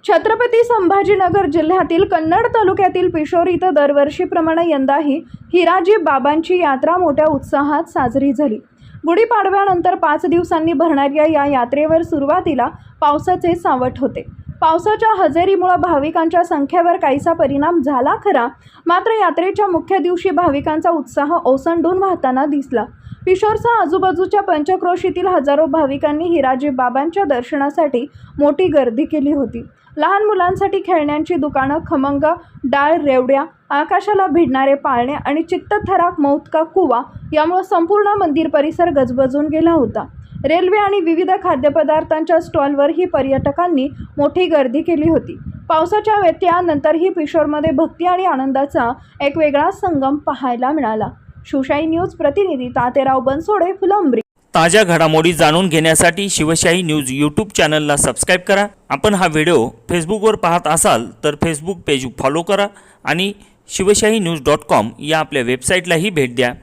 छत्रपती संभाजीनगर जिल्ह्यातील कन्नड तालुक्यातील पिशोर इथं दरवर्षीप्रमाणे यंदाही हिराजी बाबांची यात्रा मोठ्या उत्साहात साजरी झाली। गुढीपाडव्यानंतर 5 दिवसांनी भरणाऱ्या या यात्रेवर सुरुवातीला पावसाचे सावट होते। पावसाच्या हजेरीमुळे भाविकांच्या संख्येवर काहीसा परिणाम झाला खरा, मात्र यात्रेच्या मुख्य दिवशी भाविकांचा उत्साह ओसंडून वाहताना दिसला। पिशोरसह आजूबाजूच्या पंचक्रोशीतील हजारो भाविकांनी हिराजी बाबांच्या दर्शनासाठी मोठी गर्दी केली होती। लहान मुलांसाठी खेळण्यांची दुकानं, खमंग डाळ रेवड्या, आकाशाला भिडणारे पाळणे आणि चित्तथरारक मौत का कुवा यामुळे संपूर्ण मंदिर परिसर गजबजून गेला होता। रेल्वे आणि विविध खाद्यपदार्थांच्या स्टॉलवरही पर्यटकांनी मोठी गर्दी केली होती। पावसाच्या व्यत्ययानंतरही पिशोरमध्ये भक्ती आणि आनंदाचा एक वेगळा संगम पाहायला मिळाला। शिवशाही न्यूज प्रतिनिधी तातेराव बनसोडे, फुलंब्री। ताज्या घडामोडी जाणून घेण्यासाठी शिवशाही न्यूज यूट्यूब चॅनलला सबस्क्राइब करा। आपण हा व्हिडिओ फेसबुकवर पाहत असाल तर फेसबुक पेज फॉलो करा आणि शिवशाही न्यूज.com या आपल्या वेबसाईटलाही भेट द्या।